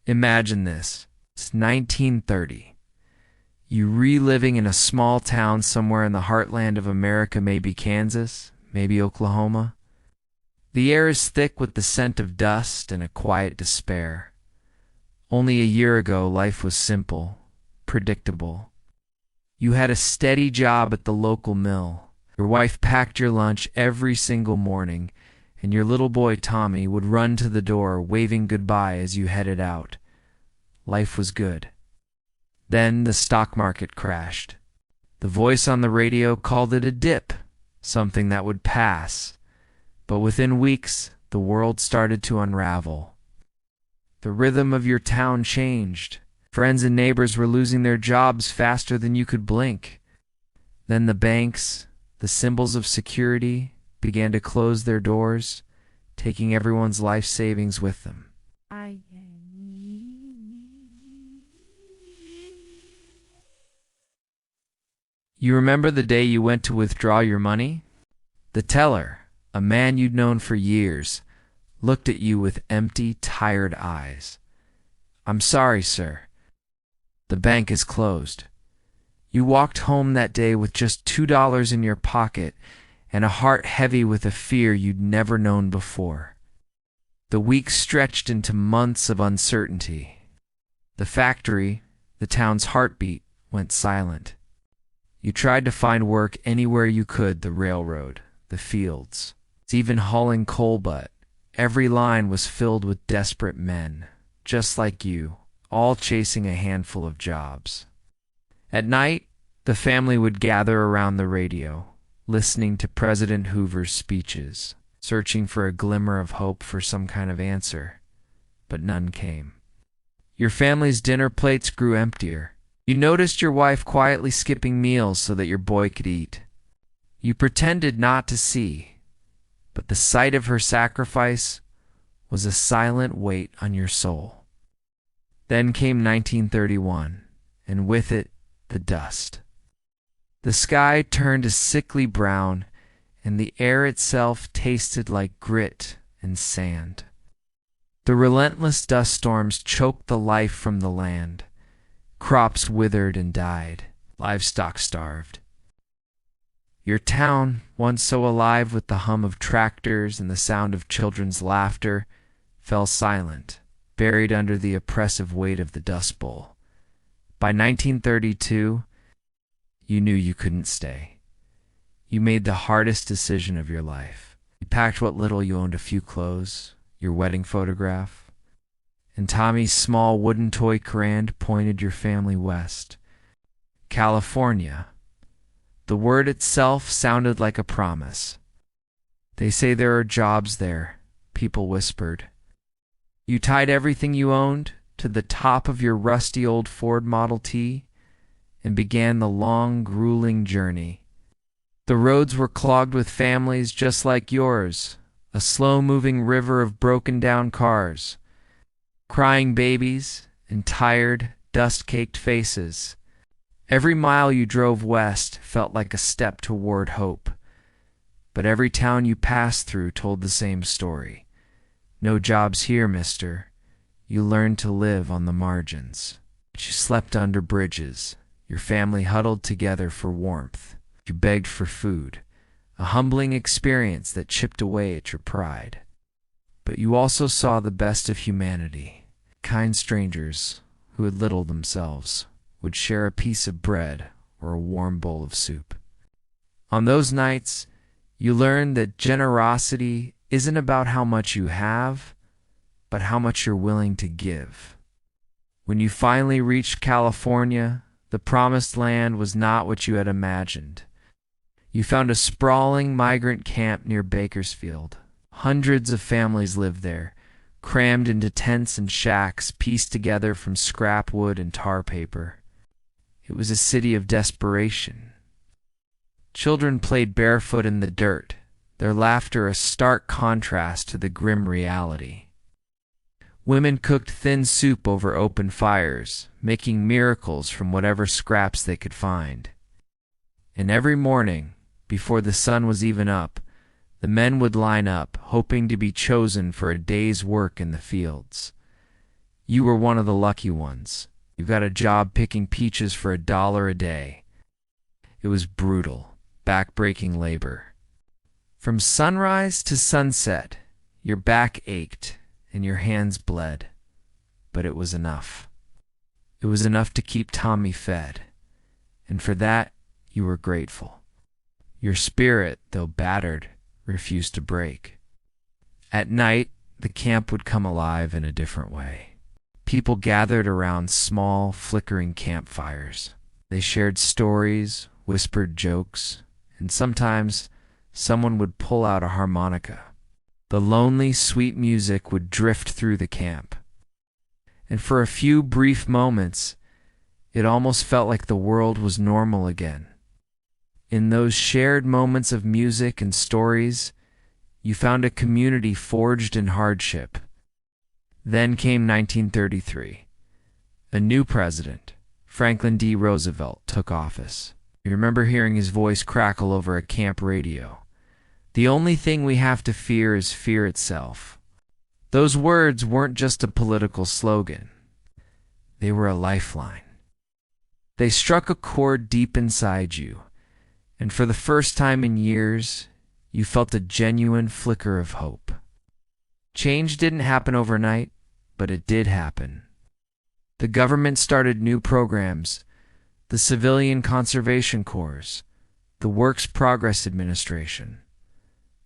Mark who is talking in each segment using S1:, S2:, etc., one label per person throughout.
S1: Imagine this. It's 1930. You reliving in a small town somewhere in the heartland of America, maybe Kansas, maybe Oklahoma. The air is thick with the scent of dust and a quiet despair. Only a year ago, life was simple, predictable. You had a steady job at the local mill. Your wife packed your lunch every single morning, and your little boy Tommy would run to the door waving goodbye as you headed out. Life was good. Then the stock market crashed. The voice on the radio called it a dip, something that would pass. But within weeks, the world started to unravel. The rhythm of your town changed. Friends and neighbors were losing their jobs faster than you could blink. Then the banks, the symbols of security, began to close their doors, taking everyone's life savings with them. You remember the day you went to withdraw your money? The teller, a man you'd known for years, looked at you with empty, tired eyes. "I'm sorry, sir. The bank is closed." You walked home that day with just $2 in your pocket and a heart heavy with a fear you'd never known before. The weeks stretched into months of uncertainty. The factory, the town's heartbeat, went silent. You tried to find work anywhere you could, the railroad, the fields, even hauling coal, but every line was filled with desperate men, just like you, all chasing a handful of jobs. At night, the family would gather around the radio, listening to President Hoover's speeches, searching for a glimmer of hope for some kind of answer, but none came. Your family's dinner plates grew emptier. You noticed your wife quietly skipping meals so that your boy could eat. You pretended not to see, but the sight of her sacrifice was a silent weight on your soul. Then came 1931, and with it, the dust. The sky turned a sickly brown, and the air itself tasted like grit and sand. The relentless dust storms choked the life from the land. Crops withered and died, livestock starved. Your town, once so alive with the hum of tractors and the sound of children's laughter, fell silent, buried under the oppressive weight of the Dust Bowl. By 1932, you knew you couldn't stay. You made the hardest decision of your life. You packed what little you owned, a few clothes, your wedding photograph, and Tommy's small wooden toy Courand pointed your family west. California. The word itself sounded like a promise. "They say there are jobs there," people whispered. You tied everything you owned to the top of your rusty old Ford Model T and began the long, grueling journey. The roads were clogged with families just like yours, a slow-moving river of broken-down cars, crying babies and tired, dust-caked faces. Every mile you drove west felt like a step toward hope, but every town you passed through told the same story. "No jobs here, mister. You learned to live on the margins." But you slept under bridges. Your family huddled together for warmth. You begged for food, a humbling experience that chipped away at your pride. But you also saw the best of humanity. Kind strangers who had little themselves would share a piece of bread or a warm bowl of soup. On those nights, you learned that generosity isn't about how much you have, but how much you're willing to give. When you finally reached California, the promised land was not what you had imagined. You found a sprawling migrant camp near Bakersfield. Hundreds of families lived there, crammed into tents and shacks pieced together from scrap wood and tar paper. It was a city of desperation. Children played barefoot in the dirt, their laughter a stark contrast to the grim reality. Women cooked thin soup over open fires, making miracles from whatever scraps they could find. And every morning, before the sun was even up, the men would line up, hoping to be chosen for a day's work in the fields. You were one of the lucky ones. You got a job picking peaches for $1 a day. It was brutal, back-breaking labor. From sunrise to sunset, your back ached and your hands bled. But it was enough. It was enough to keep Tommy fed. And for that, you were grateful. Your spirit, though battered, refused to break. At night, the camp would come alive in a different way. People gathered around small, flickering campfires. They shared stories, whispered jokes, and sometimes someone would pull out a harmonica. The lonely, sweet music would drift through the camp. And for a few brief moments, it almost felt like the world was normal again. In those shared moments of music and stories, you found a community forged in hardship. Then came 1933. A new president, Franklin D. Roosevelt, took office. You remember hearing his voice crackle over a camp radio. The only thing we have to fear is fear itself. Those words weren't just a political slogan. They were a lifeline. They struck a chord deep inside you, and for the first time in years, you felt a genuine flicker of hope. Change didn't happen overnight, but it did happen. The government started new programs, the Civilian Conservation Corps, the Works Progress Administration.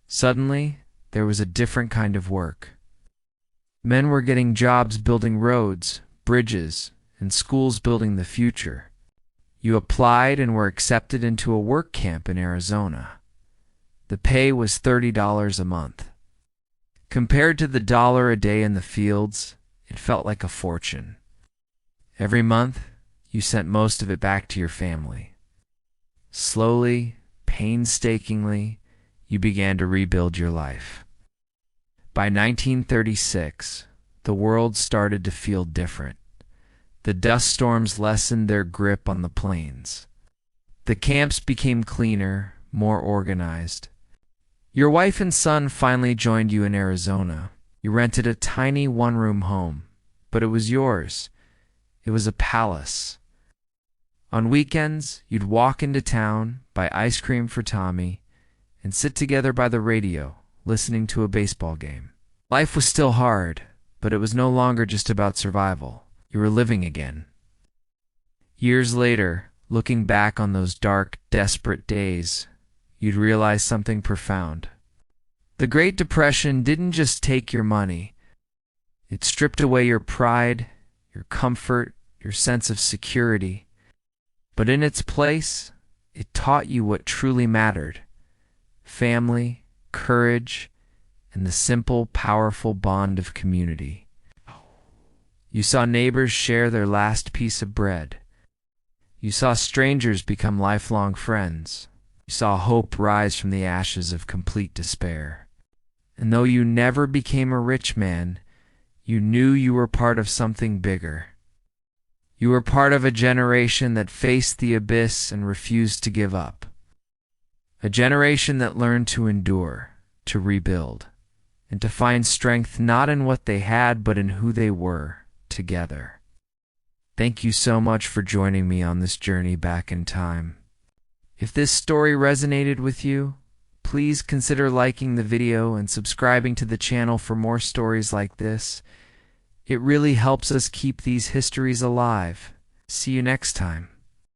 S1: Suddenly, there was a different kind of work. Men were getting jobs building roads, bridges, and schools building the future. You applied and were accepted into a work camp in Arizona. The pay was $30 a month. Compared to the $1 a day in the fields, it felt like a fortune. Every month, you sent most of it back to your family. Slowly, painstakingly, you began to rebuild your life. By 1936, the world started to feel different. The dust storms lessened their grip on the plains. The camps became cleaner, more organized. Your wife and son finally joined you in Arizona. You rented a tiny one-room home, but it was yours. It was a palace. On weekends, you'd walk into town, buy ice cream for Tommy, and sit together by the radio, listening to a baseball game. Life was still hard, but it was no longer just about survival. You were living again. Years later, looking back on those dark, desperate days, you'd realize something profound. The Great Depression didn't just take your money. It stripped away your pride, your comfort, your sense of security. But in its place, it taught you what truly mattered: family, courage, and the simple, powerful bond of community. You saw neighbors share their last piece of bread. You saw strangers become lifelong friends. You saw hope rise from the ashes of complete despair. And though you never became a rich man, you knew you were part of something bigger. You were part of a generation that faced the abyss and refused to give up. A generation that learned to endure, to rebuild, and to find strength not in what they had, but in who they were together. Thank you so much for joining me on this journey back in time. If this story resonated with you, please consider liking the video and subscribing to the channel for more stories like this. It really helps us keep these histories alive. See you next time.